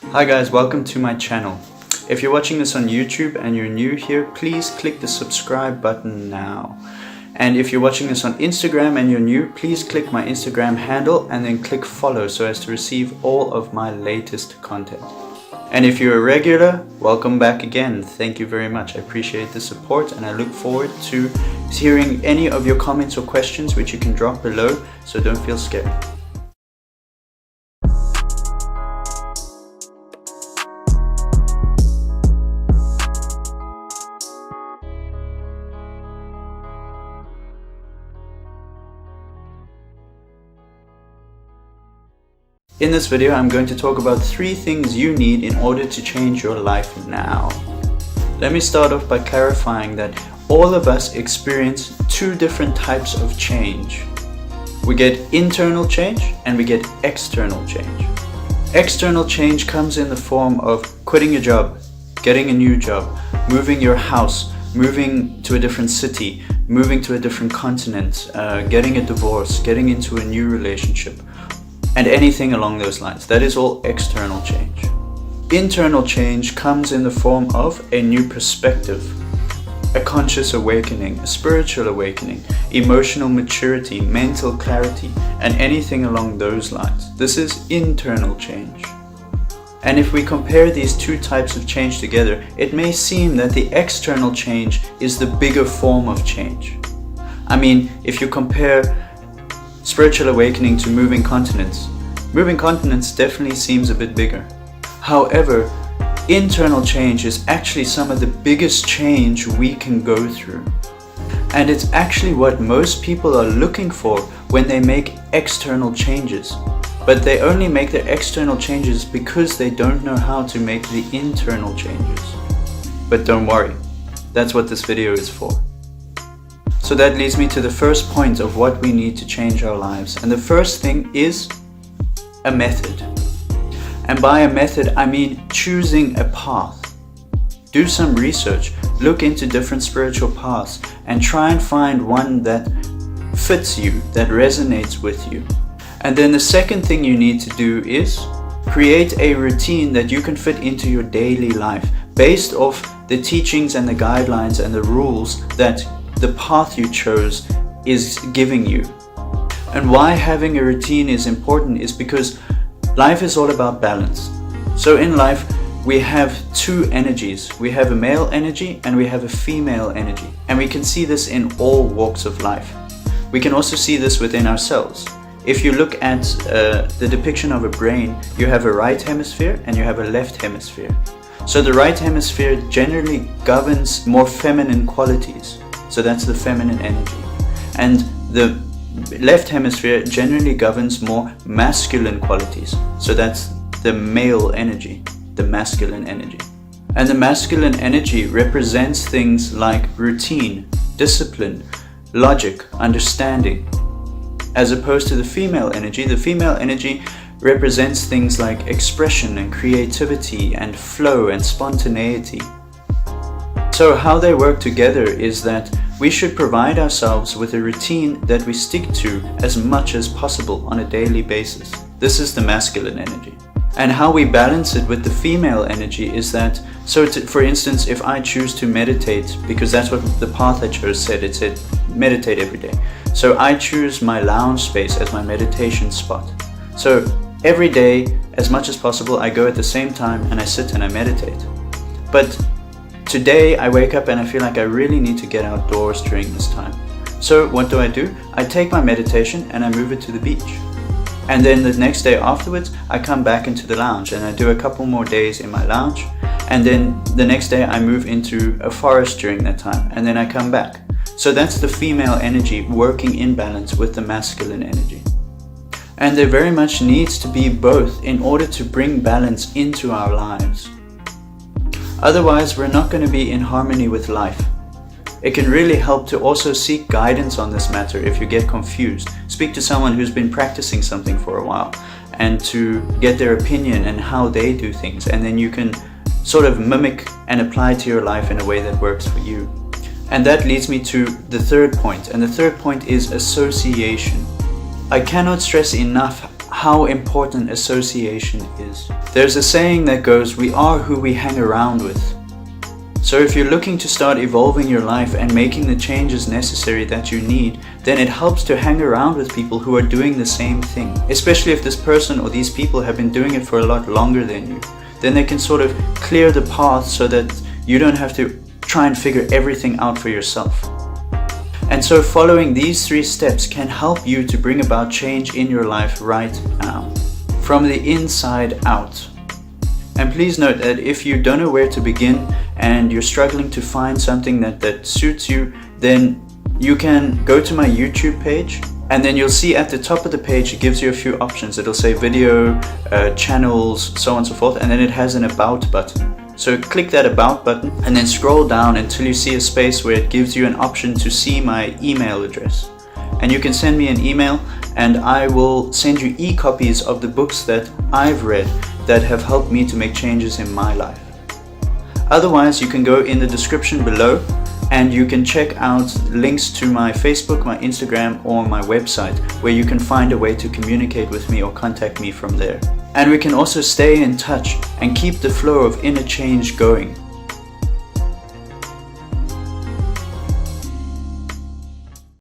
Hi guys, welcome to my channel. If you're watching this on YouTube and you're new here, please click the subscribe button now. And if you're watching this on Instagram and you're new, please click my Instagram handle and then click follow so as to receive all of my latest content. And if you're a regular, welcome back again. Thank you very much. I appreciate the support and I look forward to hearing any of your comments or questions which you can drop below, so don't feel scared. In this video, I'm going to talk about 3 things you need in order to change your life now. Let me start off by clarifying that all of us experience 2 different types of change. We get internal change and we get external change. External change comes in the form of quitting your job, getting a new job, moving your house, moving to a different city, moving to a different continent, getting a divorce, getting into a new relationship, and anything along those lines. That is all external change. Internal change comes in the form of a new perspective, a conscious awakening, a spiritual awakening, emotional maturity, mental clarity, and anything along those lines. This is internal change. And if we compare these 2 types of change together, it may seem that the external change is the bigger form of change. I mean, if you compare spiritual awakening to moving continents definitely seems a bit bigger. However, internal change is actually some of the biggest change we can go through. And it's actually what most people are looking for when they make external changes. But they only make the external changes because they don't know how to make the internal changes. But don't worry, that's what this video is for. So that leads me to the first point of what we need to change our lives. And the first thing is a method. And by a method, I mean choosing a path. Do some research, look into different spiritual paths, and try and find one that fits you, that resonates with you. And then the second thing you need to do is create a routine that you can fit into your daily life based off the teachings and the guidelines and the rules that the path you chose is giving you. And why having a routine is important is because life is all about balance. So in life we have 2 energies. We have a male energy and we have a female energy. And we can see this in all walks of life. We can also see this within ourselves. If you look at the depiction of a brain, you have a right hemisphere and you have a left hemisphere. So the right hemisphere generally governs more feminine qualities. So that's the feminine energy. And the left hemisphere generally governs more masculine qualities. So that's the male energy, the masculine energy. And the masculine energy represents things like routine, discipline, logic, understanding. As opposed to the female energy represents things like expression and creativity and flow and spontaneity. So how they work together is that we should provide ourselves with a routine that we stick to as much as possible on a daily basis. This is the masculine energy. And how we balance it with the female energy is that, for instance, if I choose to meditate, because that's what the path I chose said, it said meditate every day. So I choose my lounge space as my meditation spot. So every day, as much as possible, I go at the same time and I sit and I meditate. But today I wake up and I feel like I really need to get outdoors during this time. So what do? I take my meditation and I move it to the beach. And then the next day afterwards, I come back into the lounge and I do a couple more days in my lounge. And then the next day I move into a forest during that time and then I come back. So that's the female energy working in balance with the masculine energy. And there very much needs to be both in order to bring balance into our lives. Otherwise, we're not going to be in harmony with life. It can really help to also seek guidance on this matter if you get confused. Speak to someone who's been practicing something for a while and to get their opinion and how they do things. And then you can sort of mimic and apply to your life in a way that works for you. And that leads me to the third point. And the third point is association. I cannot stress enough how important association is. There's a saying that goes, we are who we hang around with. So if you're looking to start evolving your life and making the changes necessary that you need, then it helps to hang around with people who are doing the same thing. Especially if this person or these people have been doing it for a lot longer than you. Then they can sort of clear the path so that you don't have to try and figure everything out for yourself. And so following these 3 steps can help you to bring about change in your life right now, from the inside out. And please note that if you don't know where to begin and you're struggling to find something that suits you, then you can go to my YouTube page, and then you'll see at the top of the page it gives you a few options. It'll say video, channels, so on and so forth, and then it has an about button. So click that about button and then scroll down until you see a space where it gives you an option to see my email address. And you can send me an email and I will send you e-copies of the books that I've read that have helped me to make changes in my life. Otherwise, you can go in the description below and you can check out links to my Facebook, my Instagram, or my website, where you can find a way to communicate with me or contact me from there. And we can also stay in touch and keep the flow of inner change going.